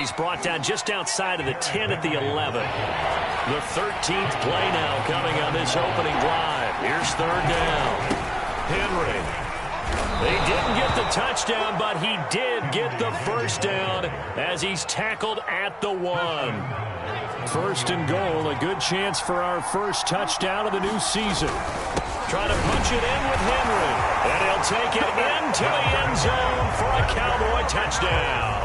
he's brought down just outside of the 10 at the 11. The 13th play now coming on this opening drive. Here's third down. Henry. They didn't get the touchdown, but he did get the first down as he's tackled at the 1. First and goal, a good chance for our first touchdown of the new season. Trying to punch it in with Henry. And he'll take it into the end zone for a Cowboy touchdown.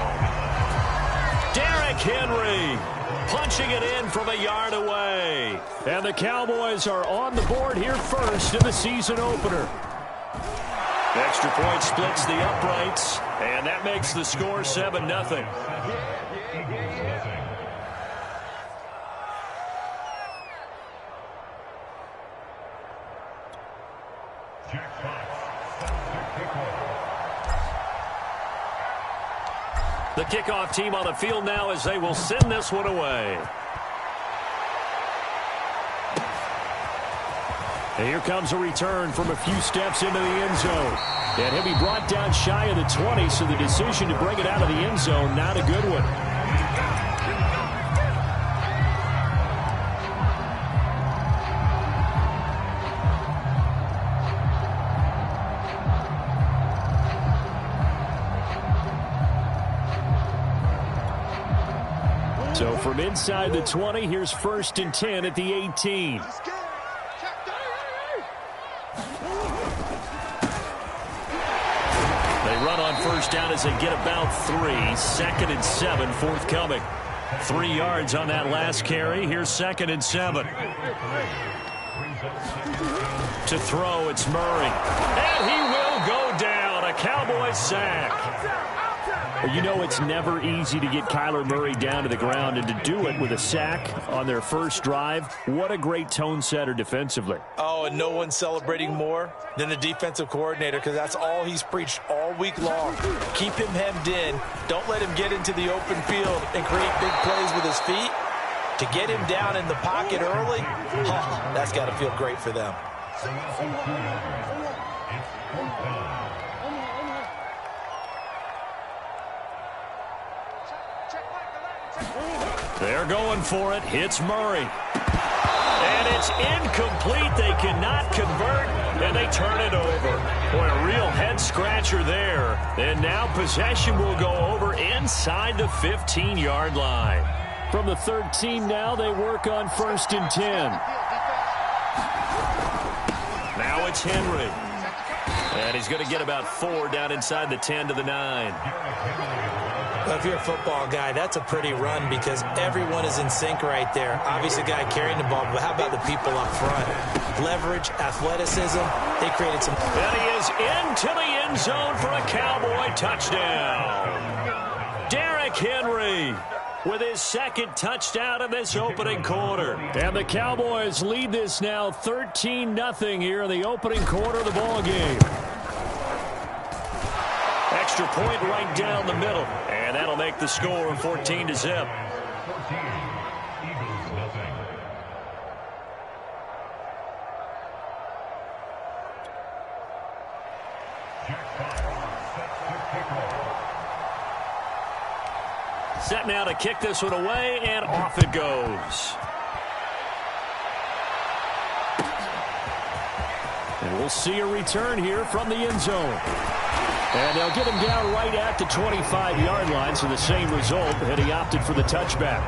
Derrick Henry punching it in from a yard away. And the Cowboys are on the board here first in the season opener. Extra point splits the uprights, and that makes the score 7-0. The kickoff team on the field now as they will send this one away. And here comes a return from a few steps into the end zone. And he'll be brought down shy of the 20, so the decision to bring it out of the end zone, not a good one. So from inside the 20, here's first and 10 at the 18. Run on first down as they get about 3. Second and 7 forthcoming. 3 yards on that last carry. Here's second and 7. To throw, it's Murray. And he will go down. A Cowboys sack. Well, you know it's never easy to get Kyler Murray down to the ground, and to do it with a sack on their first drive, what a great tone setter defensively. Oh, and no one's celebrating more than the defensive coordinator, because that's all he's preached all week long. Keep him hemmed in. Don't let him get into the open field and create big plays with his feet. To get him down in the pocket early, that's got to feel great for them. They're going for it. Hits Murray. And it's incomplete. They cannot convert, and they turn it over. Boy, a real head-scratcher there. And now possession will go over inside the 15-yard line. From the 13 now, they work on first and 10. Now it's Henry. And he's going to get about 4 down inside the 10 to the 9. Well, if you're a football guy, that's a pretty run because everyone is in sync right there. Obviously, the guy carrying the ball, but how about the people up front? Leverage, athleticism, they created some. And he is into the end zone for a Cowboy touchdown. Derrick Henry with his second touchdown in this opening quarter. And the Cowboys lead this now 13-0 here in the opening quarter of the ball game. Extra point right down the middle. And that'll make the score 14-0. Set now to kick this one away, and off it goes. And we'll see a return here from the end zone. And they'll get him down right at the 25-yard line, so the same result, and he opted for the touchback.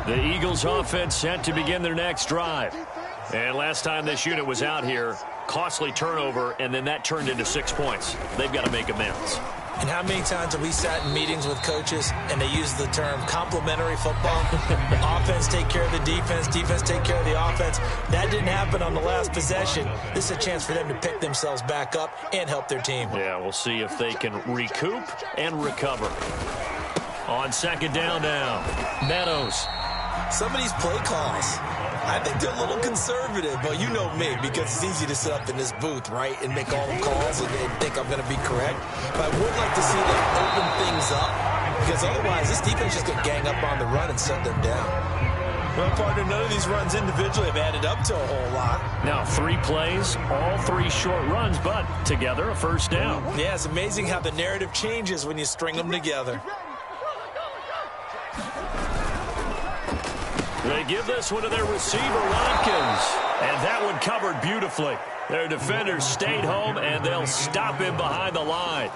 The Eagles offense set to begin their next drive. And last time this unit was out here, costly turnover, and then that turned into 6 points. They've got to make amends. And how many times have we sat in meetings with coaches and they use the term complementary football? Offense take care of the defense, defense take care of the offense. That didn't happen on the last possession. This is a chance for them to pick themselves back up and help their team. Yeah, we'll see if they can recoup and recover. On second down now, Meadows. Some of these play calls, I think they're a little conservative, but you know me, because it's easy to sit up in this booth, right, and make all the calls and think I'm going to be correct. But I would like to see them open things up, because otherwise this defense just going to gang up on the run and shut them down. Well, partner, none of these runs individually have added up to a whole lot. Now 3 plays, all 3 short runs, but together a first down. Yeah, it's amazing how the narrative changes when you string them together. They give this one to their receiver, Watkins. And that one covered beautifully. Their defenders stayed home, and they'll stop him behind the line.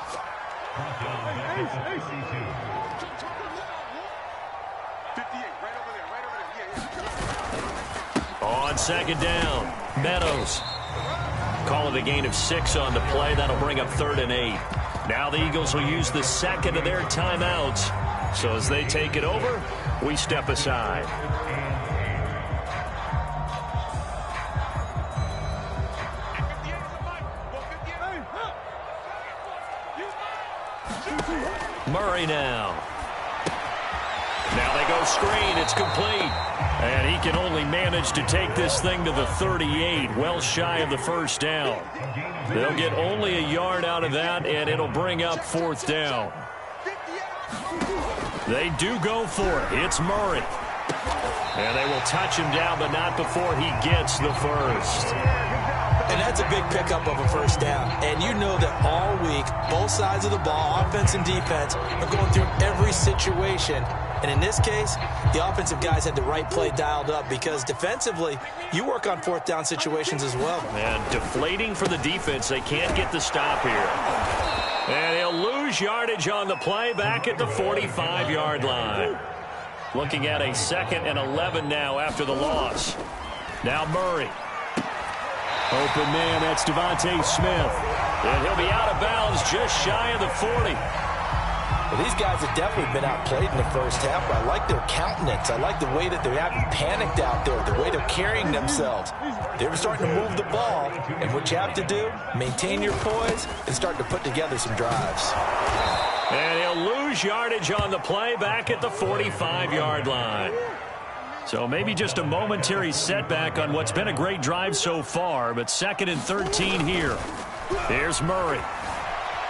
On second down, Meadows. Call it a gain of 6 on the play. That'll bring up 3rd and 8. Now the Eagles will use the second of their timeouts. So as they take it over, we step aside. Murray now. Now they go screen. It's complete. And he can only manage to take this thing to the 38, well shy of the first down. They'll get only a yard out of that, and it'll bring up 4th down. They do go for it. It's Murray. And they will touch him down, but not before he gets the first. And that's a big pickup of a first down. And you know that all week, both sides of the ball, offense and defense, are going through every situation. And in this case, the offensive guys had the right play dialed up because defensively, you work on 4th down situations as well. And deflating for the defense. They can't get the stop here. And he'll lose yardage on the play back at the 45-yard line. Looking at a 2nd and 11 now after the loss. Now Murray. Open man, that's Devontae Smith. And he'll be out of bounds just shy of the 40. Well, these guys have definitely been outplayed in the first half, but I like their countenance. I like the way that they haven't panicked out there, the way they're carrying themselves. They're starting to move the ball, and what you have to do, maintain your poise and start to put together some drives. And he'll lose yardage on the play back at the 45-yard line. So maybe just a momentary setback on what's been a great drive so far, but 2nd and 13 here. Here's Murray.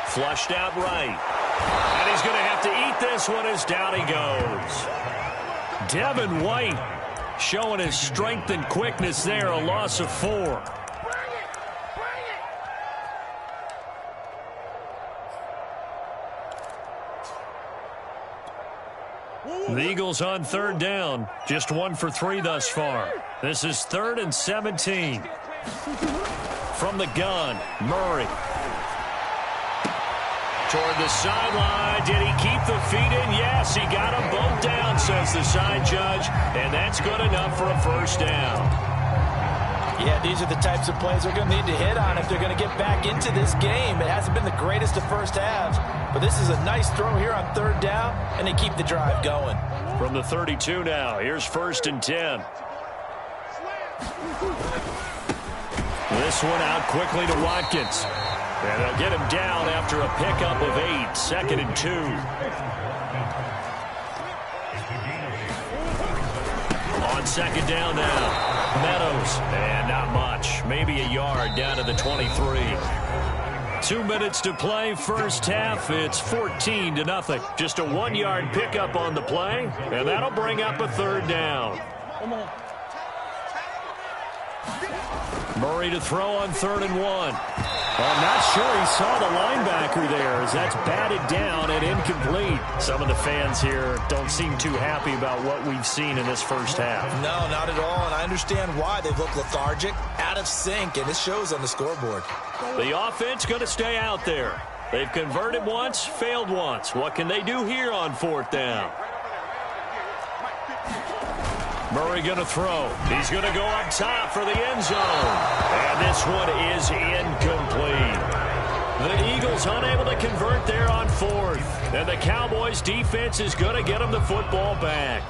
Flushed out right. And he's going to have to eat this one as down he goes. Devin White showing his strength and quickness there, a loss of 4. The Eagles on 3rd down. Just 1 for 3 thus far. This is 3rd and 17. From the gun, Murray. Toward the sideline. Did he keep the feet in? Yes, he got them both down, says the side judge. And that's good enough for a first down. Yeah, these are the types of plays they're going to need to hit on if they're going to get back into this game. It hasn't been the greatest of first halves, but this is a nice throw here on 3rd down, and they keep the drive going. From the 32 now, here's 1st and 10. This one out quickly to Watkins. And they'll get him down after a pickup of 8, 2nd and 2. On 2nd down now. Meadows, and not much. Maybe a yard down to the 23. 2 minutes to play, first half. It's 14-0. Just a 1-yard pickup on the play, and that'll bring up a 3rd down. Murray to throw on 3rd and 1. I'm not sure he saw the linebacker there as that's batted down and incomplete. Some of the fans here don't seem too happy about what we've seen in this first half. No, not at all, and I understand why. They've looked lethargic, out of sync, and it shows on the scoreboard. The offense going to stay out there. They've converted once, failed once. What can they do here on 4th down? Murray going to throw. He's going to go up top for the end zone. And this one is incomplete. The Eagles unable to convert there on 4th. And the Cowboys defense is going to get them the football back.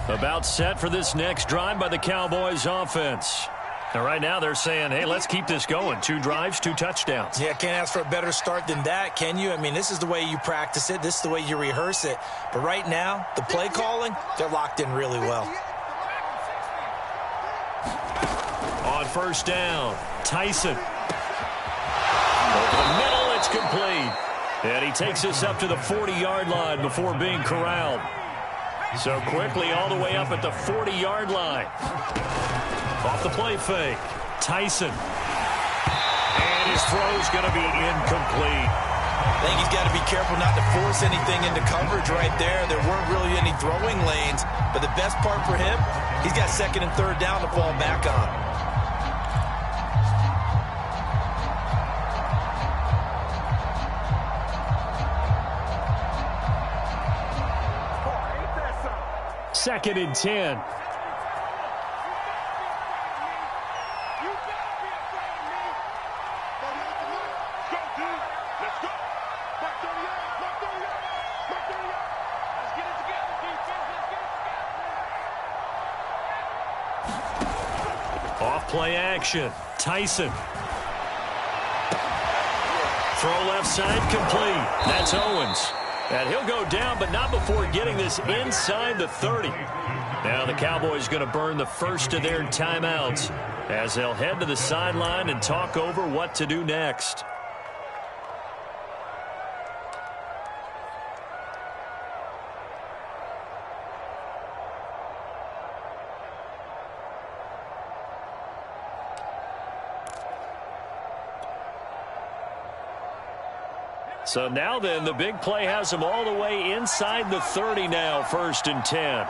About set for this next drive by the Cowboys offense. And right now they're saying, hey, let's keep this going. 2 drives, 2 touchdowns. Yeah, can't ask for a better start than that, can you? I mean, this is the way you practice it. This is the way you rehearse it. But right now, the play calling, they're locked in really well. On first down. Tyson. Over the middle, it's complete. And he takes us up to the 40-yard line before being corralled. So quickly all the way up at the 40-yard line. Off the play fake. Tyson. And his throw's going to be incomplete. I think he's got to be careful not to force anything into coverage right there. There weren't really any throwing lanes. But the best part for him, he's got second and third down to fall back on. Second and 10. Off play action. Tyson. Throw left side complete. That's Owens. And he'll go down, but not before getting this inside the 30. Now the Cowboys going to burn the first of their timeouts as they'll head to the sideline and talk over what to do next. So now then, the big play has them all the way inside the 30 now, first and 10.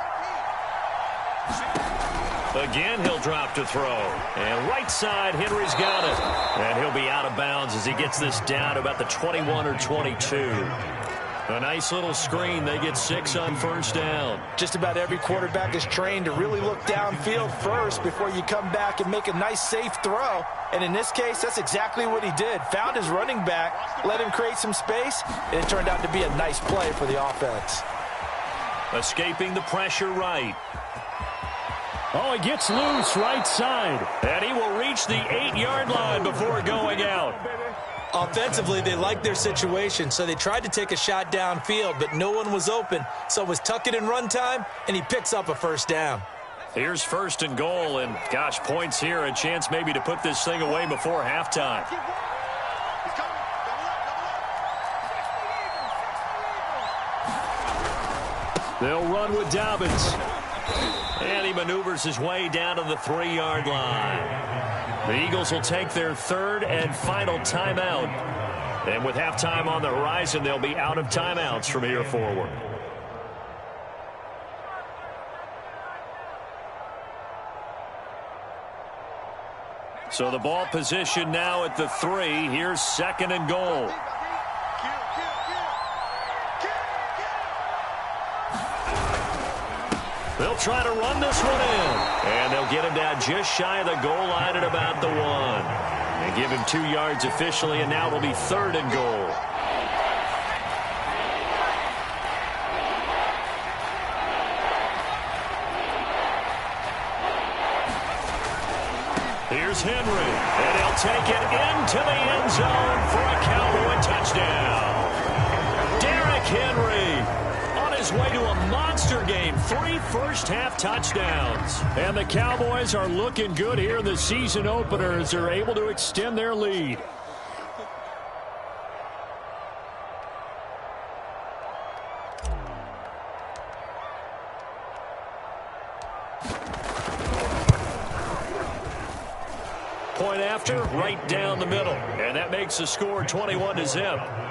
Again, he'll drop to throw. And right side, Henry's got it. And he'll be out of bounds as he gets this down to about the 21 or 22. A nice little screen. They get 6 on first down. Just about every quarterback is trained to really look downfield first before you come back and make a nice, safe throw. And in this case, that's exactly what he did. Found his running back, let him create some space, and it turned out to be a nice play for the offense. Escaping the pressure right. Oh, he gets loose right side. And he will reach the 8-yard line before going out. Offensively, they liked their situation, so they tried to take a shot downfield, but no one was open. So it was tuck it and run time, and he picks up a first down. Here's first and goal, and gosh, points here, a chance maybe to put this thing away before halftime. They'll run with Dobbins. And he maneuvers his way down to the 3-yard line. The Eagles will take their third and final timeout. And with halftime on the horizon, they'll be out of timeouts from here forward. So the ball position now at the 3. Here's second and goal. They'll try to run this one in. And they'll get him down just shy of the goal line at about the 1. And give him 2 yards officially, and now it'll be third and goal. Here's Henry, and he'll take it into the end zone for a Cowboy touchdown. Derrick Henry on his way to a monster game. 3 first-half touchdowns. And the Cowboys are looking good here in the season opener as they're able to extend their lead. Point after, right down the middle. And that makes the score 21-0.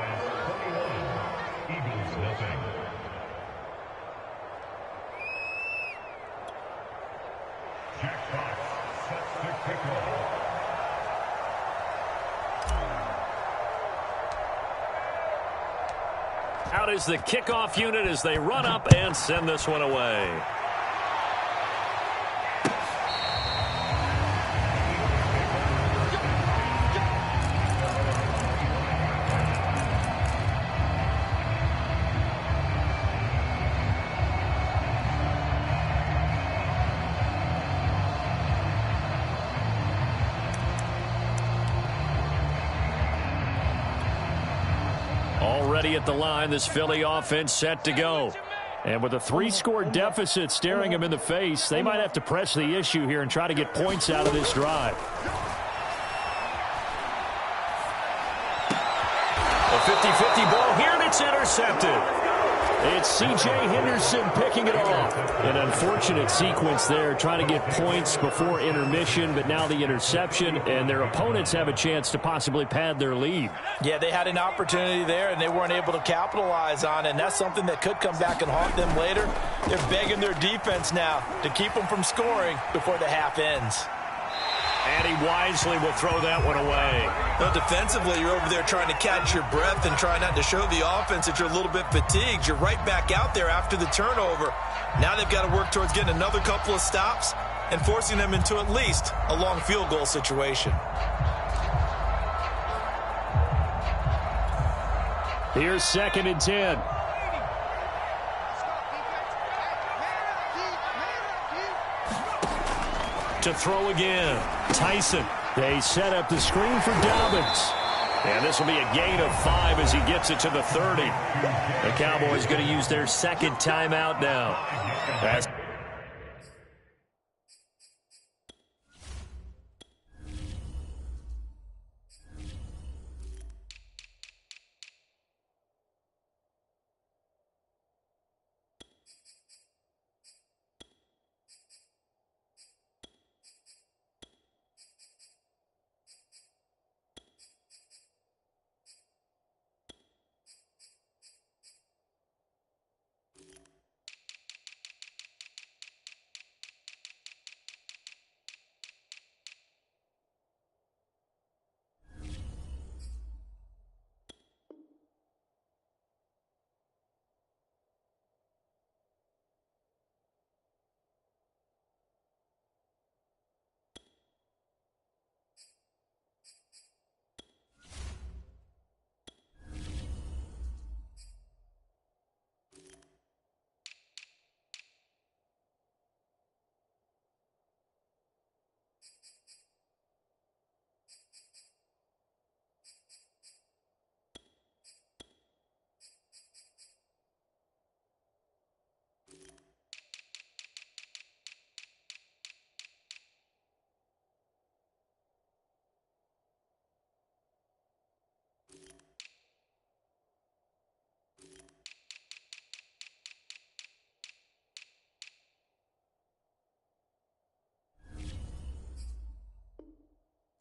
Out is the kickoff unit as they run up and send this one away. Already at the line, this Philly offense set to go. And with a 3-score deficit staring them in the face, they might have to press the issue here and try to get points out of this drive. A 50-50 ball here, and it's intercepted. It's C.J. Henderson picking it off. An unfortunate sequence there, trying to get points before intermission, but now the interception, and their opponents have a chance to possibly pad their lead. Yeah, they had an opportunity there, and they weren't able to capitalize on it, and that's something that could come back and haunt them later. They're begging their defense now to keep them from scoring before the half ends. And he wisely will throw that one away. Now, defensively, you're over there trying to catch your breath and try not to show the offense that you're a little bit fatigued. You're right back out there after the turnover. Now they've got to work towards getting another couple of stops and forcing them into at least a long field goal situation. Here's 2nd and 10. To throw again. Tyson. They set up the screen for Dobbins. And this will be a gain of 5 as he gets it to the 30. The Cowboys going to use their 2nd timeout now. As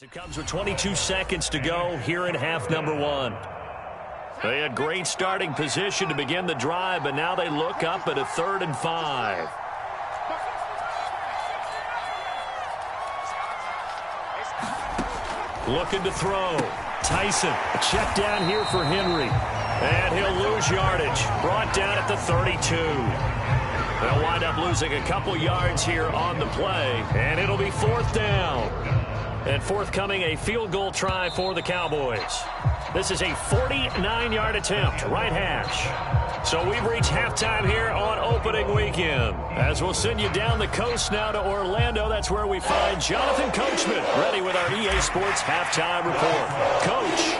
it comes with 22 seconds to go here in half number 1. They had great starting position to begin the drive, but now they look up at a 3rd and 5. Looking to throw. Tyson, a check down here for Henry. And he'll lose yardage. Brought down at the 32. They'll wind up losing a couple yards here on the play, and it'll be 4th down. And forthcoming, a field goal try for the Cowboys. This is a 49-yard attempt, right hash. So we've reached halftime here on opening weekend. As we'll send you down the coast now to Orlando, that's where we find Jonathan Coachman, ready with our EA Sports halftime report. Coach,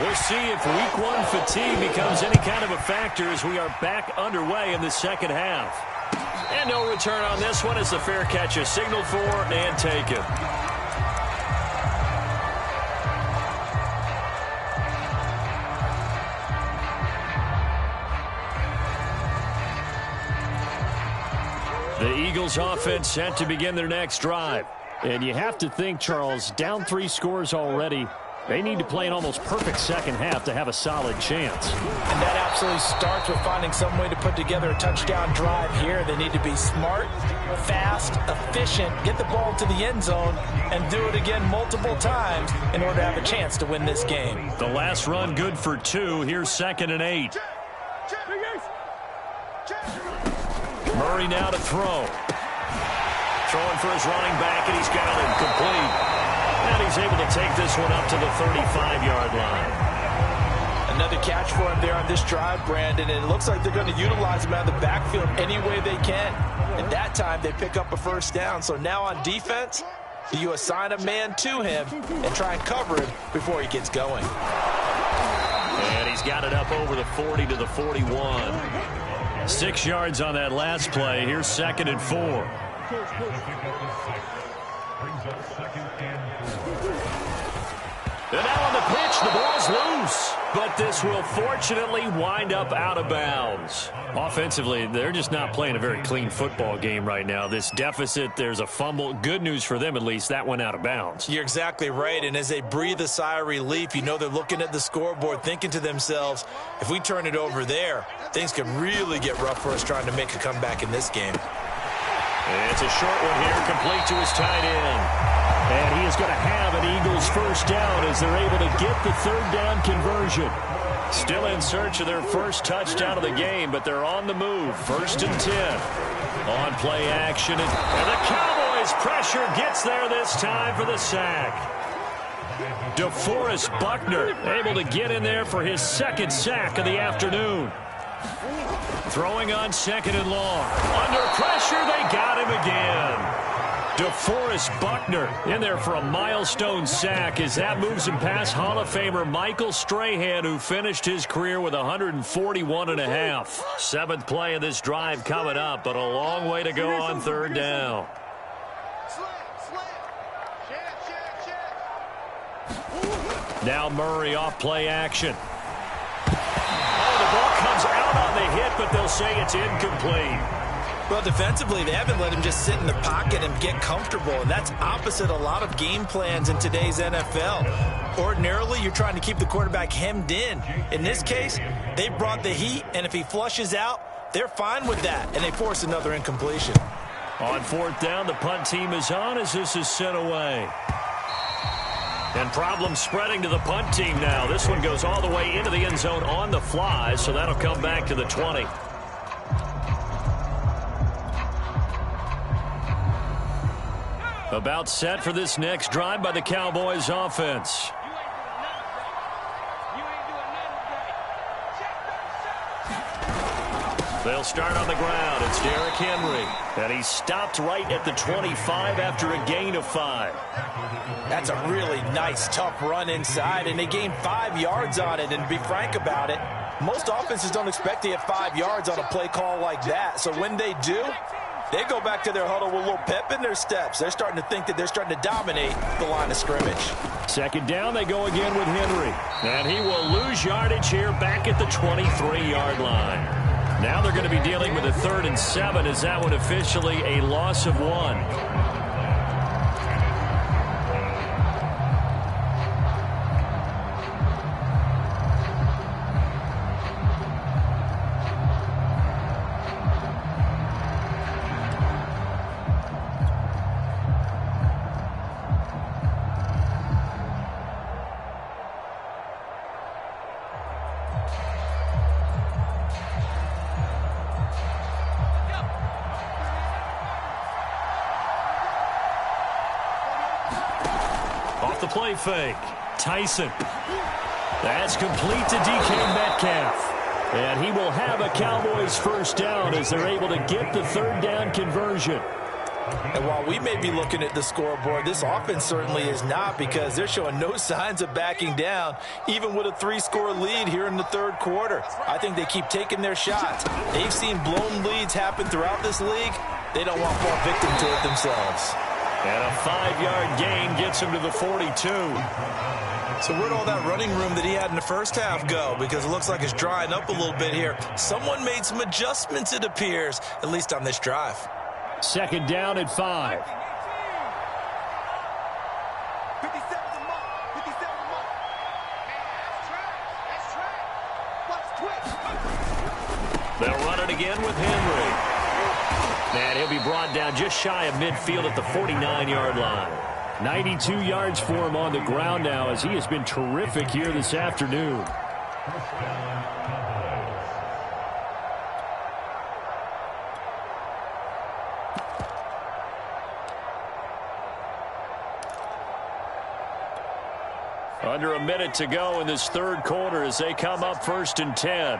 we'll see if week 1 fatigue becomes any kind of a factor as we are back underway in the second half. And no return on this one as the fair catch is signaled for and taken. The Eagles offense set to begin their next drive. And you have to think, Charles, down 3 scores already. They need to play an almost perfect second half to have a solid chance. And that absolutely starts with finding some way to put together a touchdown drive here. They need to be smart, fast, efficient, get the ball to the end zone, and do it again multiple times in order to have a chance to win this game. The last run good for 2. Here's 2nd and 8. Murray now to throw. Throwing for his running back, and he's got it complete. And he's able to take this one up to the 35-yard line. Another catch for him there on this drive, Brandon, and it looks like they're going to utilize him out of the backfield any way they can. And that time, they pick up a 1st down. So now on defense, you assign a man to him and try and cover him before he gets going. And he's got it up over the 40 to the 41. 6 yards on that last play. Here's 2nd and 4. And now on the pitch, the ball's loose. But this will fortunately wind up out of bounds. Offensively, they're just not playing a very clean football game right now. This deficit, there's a fumble. Good news for them, at least. That went out of bounds. You're exactly right. And as they breathe a sigh of relief, you know they're looking at the scoreboard, thinking to themselves, if we turn it over there, things could really get rough for us trying to make a comeback in this game. It's a short one here, complete to his tight end. And he is going to have an Eagles first down as they're able to get the 3rd down conversion. Still in search of their first touchdown of the game, but they're on the move. 1st and 10. On play action. And the Cowboys pressure gets there this time for the sack. DeForest Buckner able to get in there for his 2nd sack of the afternoon. Throwing on 2nd and long. Under pressure, they got him again. DeForest Buckner in there for a milestone sack as that moves him past Hall of Famer Michael Strahan, who finished his career with 141 and a half. 7th play of this drive coming up, but a long way to go on 3rd down. Now Murray off play action. Oh, the ball comes out on the hit, but they'll say it's incomplete. Well, defensively, they haven't let him just sit in the pocket and get comfortable, and that's opposite a lot of game plans in today's NFL. Ordinarily, you're trying to keep the quarterback hemmed in. In this case, they brought the heat, and if he flushes out, they're fine with that, and they force another incompletion. On 4th down, the punt team is on as this is sent away. And problems spreading to the punt team now. This one goes all the way into the end zone on the fly, so that'll come back to the 20. About set for this next drive by the Cowboys offense. They'll start on the ground. It's Derrick Henry. And he stopped right at the 25 after a gain of 5. That's a really nice, tough run inside, and they gained 5 yards on it. And to be frank about it, most offenses don't expect to get 5 yards on a play call like that. So when they do, they go back to their huddle with a little pep in their steps. They're starting to think that they're starting to dominate the line of scrimmage. 2nd down, they go again with Henry. And he will lose yardage here back at the 23-yard line. Now they're going to be dealing with a 3rd and 7 as that one officially a loss of 1. The play fake. Tyson. That's complete to DK Metcalf. And he will have a Cowboys first down as they're able to get the 3rd down conversion. And while we may be looking at the scoreboard, this offense certainly is not, because they're showing no signs of backing down, even with a 3-score lead here in the 3rd quarter. I think they keep taking their shots. They've seen blown leads happen throughout this league. They don't want to fall victim to it themselves. And a 5-yard gain gets him to the 42. So where'd all that running room that he had in the first half go? Because it looks like it's drying up a little bit here. Someone made some adjustments, it appears, at least on this drive. 2nd down at 5. They'll run it again with Henry. And he'll be brought down just shy of midfield at the 49-yard line. 92 yards for him on the ground now, as he has been terrific here this afternoon. Under a minute to go in this 3rd quarter as they come up 1st and 10.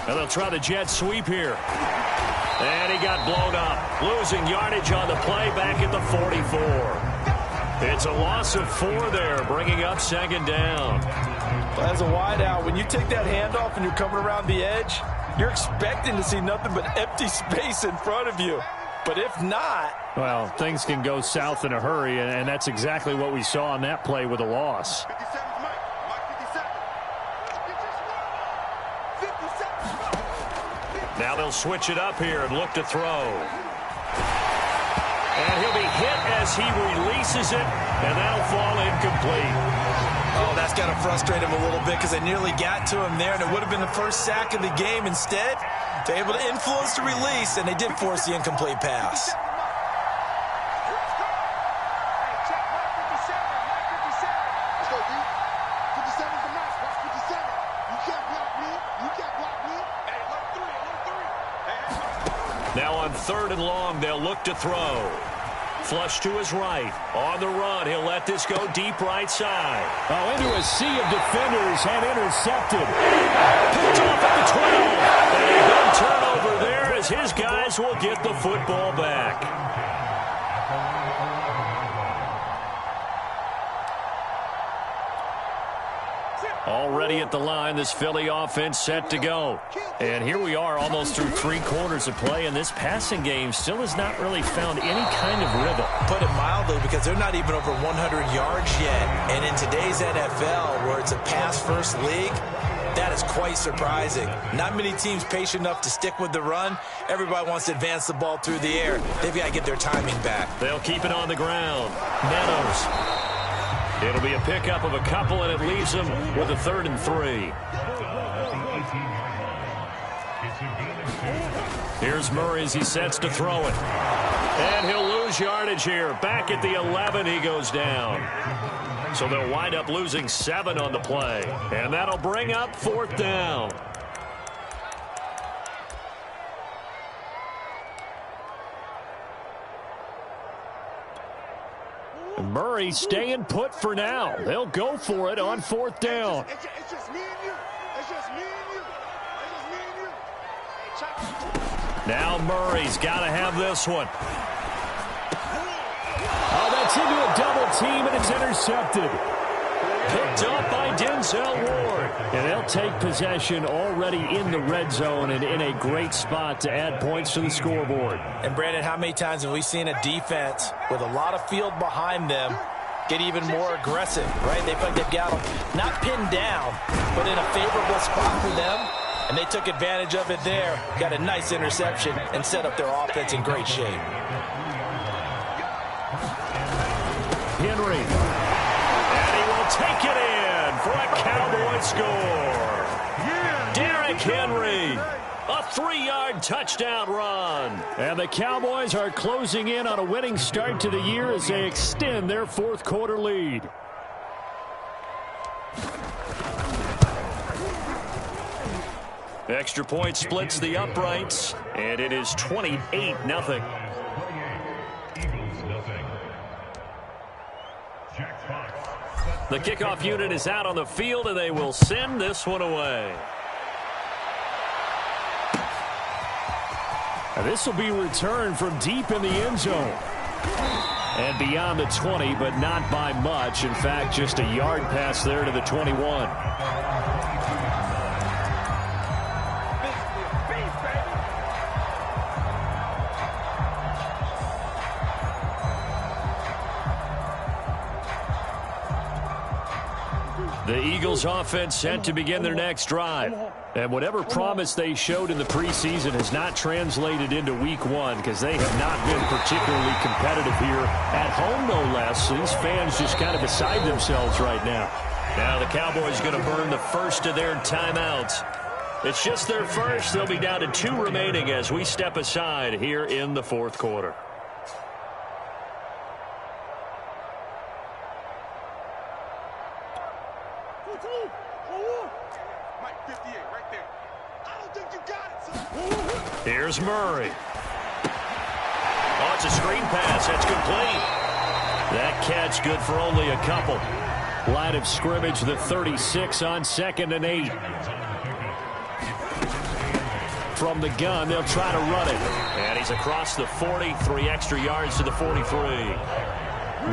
And they'll try the jet sweep here. And he got blown up. Losing yardage on the play back at the 44. It's a loss of 4 there, bringing up 2nd down. As a wideout, when you take that handoff and you're coming around the edge, you're expecting to see nothing but empty space in front of you. But if not... Well, things can go south in a hurry, and that's exactly what we saw on that play with a loss. Now they'll switch it up here and look to throw. And he'll be hit as he releases it, and that'll fall incomplete. Oh, that's got to frustrate him a little bit because they nearly got to him there, and it would have been the first sack of the game. Instead, they're able to influence the release, and they did force the incomplete pass. Now on 3rd and long, they'll look to throw. Flush to his right. On the run, he'll let this go deep right side. Oh, into a sea of defenders and intercepted. Picked off at the 12. And a good turnover there as his guys will get the football back. Already at the line, this Philly offense set to go. And here we are almost through 3 quarters of play, and this passing game still has not really found any kind of rhythm. Put it mildly, because they're not even over 100 yards yet. And in today's NFL, where it's a pass-first league, that is quite surprising. Not many teams patient enough to stick with the run. Everybody wants to advance the ball through the air. They've got to get their timing back. They'll keep it on the ground. Meadows. It'll be a pickup of a couple, and it leaves them with a 3rd and 3. Here's Murray as he sets to throw it. And he'll lose yardage here. Back at the 11, he goes down. So they'll wind up losing 7 on the play. And that'll bring up 4th down. Murray staying put for now. They'll go for it on 4th down. It's just me and you. It's just me and you. It's just me and you. Now Murray's got to have this one. Oh, that's into a double team, and it's intercepted. Picked up by Denzel Ward. And they'll take possession already in the red zone and in a great spot to add points to the scoreboard. And, Brandon, how many times have we seen a defense with a lot of field behind them get even more aggressive, right? They feel like they've got them not pinned down, but in a favorable spot for them. And they took advantage of it there, got a nice interception, and set up their offense in great shape. Henry. Take it in for a Cowboy score. Derrick Henry, a 3-yard touchdown run. And the Cowboys are closing in on a winning start to the year as they extend their 4th quarter lead. Extra point splits the uprights, and it is 28-0. The kickoff unit is out on the field, and they will send this one away. And this will be returned from deep in the end zone. And beyond the 20, but not by much. In fact, just a yard pass there to the 21. The Eagles offense set to begin their next drive. And whatever promise they showed in the preseason has not translated into week 1 because they have not been particularly competitive here at home, no less. So these fans just kind of beside themselves right now. Now the Cowboys going to burn the first of their timeouts. It's just their first. They'll be down to 2 remaining as we step aside here in the 4th quarter. Here's Murray. Oh, it's a screen pass. That's complete. That catch good for only a couple. Line of scrimmage, the 36 on 2nd and 8. From the gun, they'll try to run it. And he's across the 40, 3 extra yards to the 43.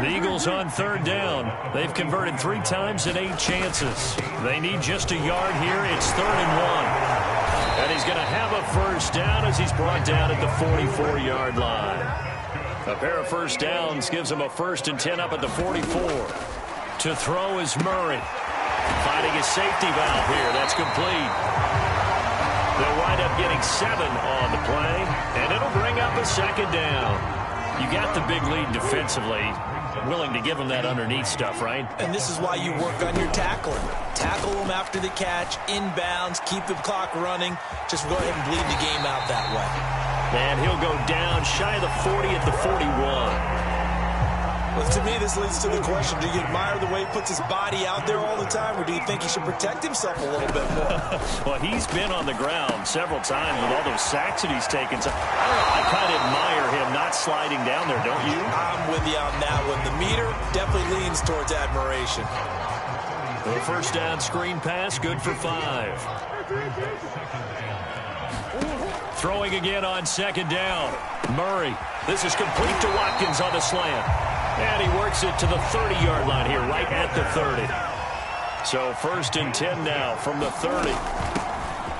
The Eagles on third down. They've converted 3 times in 8 chances. They need just a yard here. It's 3rd and 1. And he's going to have a first down as he's brought down at the 44-yard line. A pair of first downs gives him a 1st and 10 up at the 44. To throw is Murray. Finding his safety valve here. That's complete. They'll wind up getting 7 on the play, and it'll bring up a 2nd down. You got the big lead defensively. Willing to give them that underneath stuff, right? And this is why you work on your tackling. Tackle them after the catch, inbounds, keep the clock running. Just go ahead and bleed the game out that way. And he'll go down shy of the 40 at the 41. Well, to me, this leads to the question, do you admire the way he puts his body out there all the time, or do you think he should protect himself a little bit more? Well, he's been on the ground several times with all those sacks that he's taken. So, I don't know, I kind of admire him not sliding down there, don't you? I'm with you on that one. The meter definitely leans towards admiration. The first down screen pass, good for 5. Throwing again on 2nd down. Murray. This is complete to Watkins on the slant. And he works it to the 30-yard line here, right at the 30. So 1st and 10 now from the 30.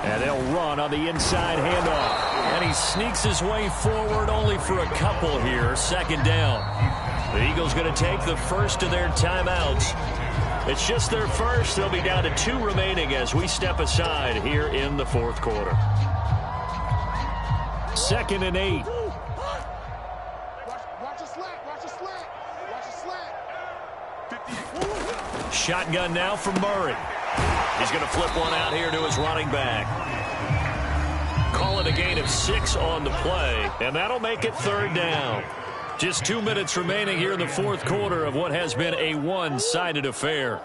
And they'll run on the inside handoff. And he sneaks his way forward only for a couple here. 2nd down. The Eagles going to take the first of their timeouts. It's just their first. They'll be down to 2 remaining as we step aside here in the 4th quarter. 2nd and 8. Shotgun now from Murray. He's going to flip one out here to his running back. Call it a gain of 6 on the play, and that'll make it 3rd down. Just 2 minutes remaining here in the 4th quarter of what has been a one-sided affair.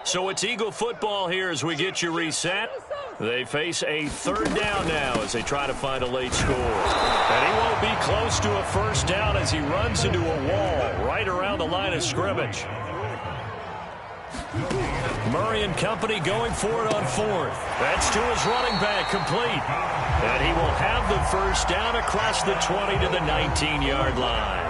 So it's Eagle football here as we get you reset. They face a 3rd down now as they try to find a late score. And he won't be close to a first down as he runs into a wall right around the line of scrimmage. Murray and company going for it on 4th. That's to his running back, complete. And he will have the first down across the 20 to the 19-yard line.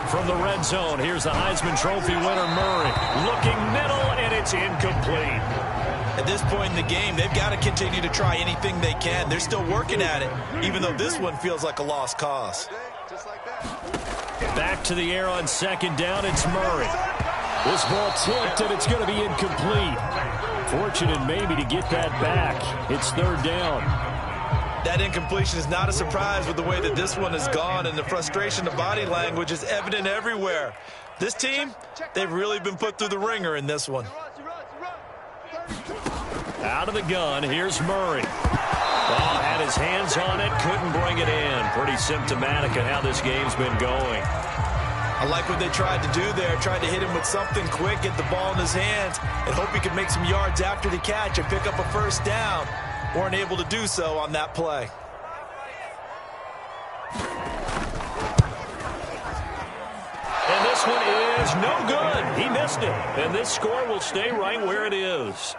From the red zone, here's the Heisman Trophy winner, Murray. Looking middle, and it's incomplete. At this point in the game, they've got to continue to try anything they can. They're still working at it, even though this one feels like a lost cause. Back to the air on 2nd down, it's Murray. This ball tipped, and it's going to be incomplete. Fortunate maybe to get that back. It's 3rd down. That incompletion is not a surprise with the way that this one has gone, and the frustration of body language is evident everywhere. This team, they've really been put through the ringer in this one. Out of the gun, here's Murray. Oh, had his hands on it, couldn't bring it in. Pretty symptomatic of how this game's been going. I like what they tried to do there. Tried to hit him with something quick, get the ball in his hands, and hope he could make some yards after the catch and pick up a first down. Weren't able to do so on that play. And this one is no good. He missed it. And this score will stay right where it is.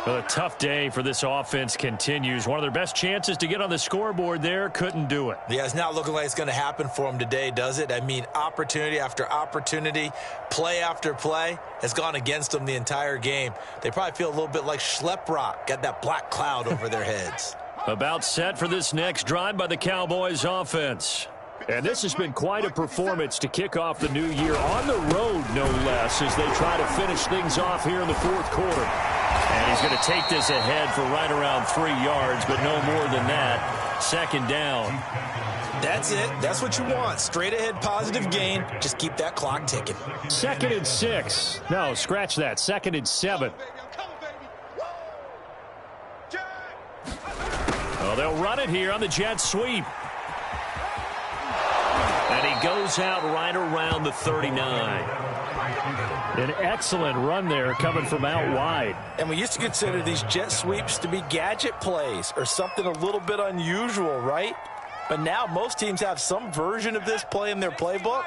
Well, a tough day for this offense continues. One of their best chances to get on the scoreboard there, couldn't do it. Yeah, it's not looking like it's going to happen for them today, does it? I mean, opportunity after opportunity, play after play has gone against them the entire game. They probably feel a little bit like Schleprock, got that black cloud over their heads. About set for this next drive by the Cowboys offense. And this has been quite a performance to kick off the new year on the road, no less, as they try to finish things off here in the 4th quarter. And he's going to take this ahead for right around 3 yards, but no more than that. 2nd down. That's it. That's what you want. Straight ahead positive gain. Just keep that clock ticking. 2nd and 6. No, scratch that. 2nd and 7. Well, they'll run it here on the jet sweep. And he goes out right around the 39. An excellent run there coming from out wide. And we used to consider these jet sweeps to be gadget plays or something a little bit unusual, right? But now most teams have some version of this play in their playbook.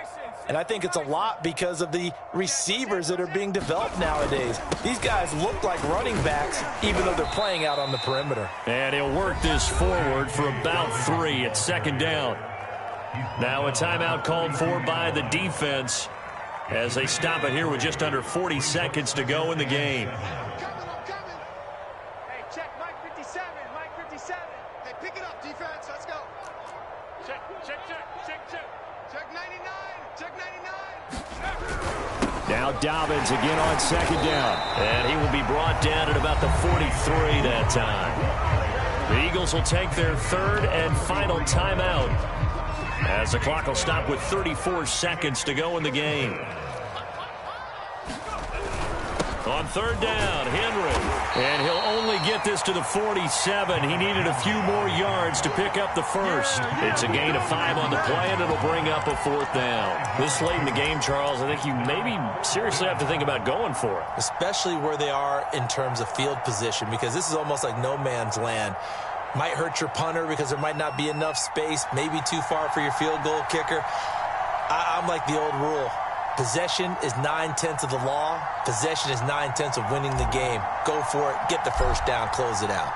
And I think it's a lot because of the receivers that are being developed nowadays. These guys look like running backs even though they're playing out on the perimeter. And he'll work this forward for about 3 at 2nd down. Now a timeout called for by the defense as they stop it here with just under 40 seconds to go in the game. I'm coming. Hey, check Mike 57. Mike 57. Hey, pick it up, defense. Let's go. Check. Check 99. Check 99. Now Dobbins again on second down. And he will be brought down at about the 43 that time. The Eagles will take their third and final timeout as the clock will stop with 34 seconds to go in the game. On third down, Henry. And he'll only get this to the 47. He needed a few more yards to pick up the first. It's a gain of 5 on the play, and it'll bring up a fourth down. This late in the game, Charles, I think you maybe seriously have to think about going for it. Especially where they are in terms of field position, because this is almost like no man's land. Might hurt your punter because there might not be enough space, maybe too far for your field goal kicker. I'm like the old rule. Possession is 9/10 of the law. Possession is 9/10 of winning the game. Go for it. Get the first down. Close it out.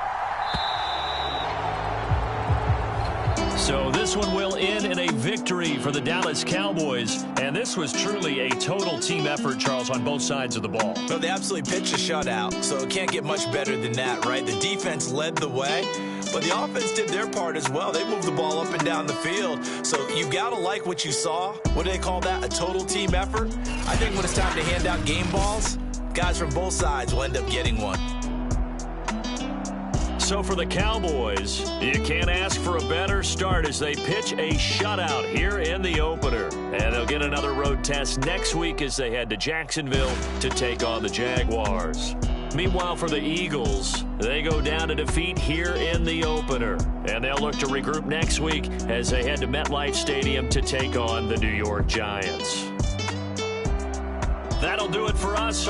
So this one will end in a victory for the Dallas Cowboys. And this was truly a total team effort, Charles, on both sides of the ball. No, they absolutely pitched a shutout, so it can't get much better than that, right? The defense led the way, but the offense did their part as well. They moved the ball up and down the field, so you got to like what you saw. What do they call that? A total team effort? I think when it's time to hand out game balls, guys from both sides will end up getting one. So for the Cowboys, you can't ask for a better start as they pitch a shutout here in the opener. And they'll get another road test next week as they head to Jacksonville to take on the Jaguars. Meanwhile, for the Eagles, they go down to defeat here in the opener. And they'll look to regroup next week as they head to MetLife Stadium to take on the New York Giants. That'll do it for us.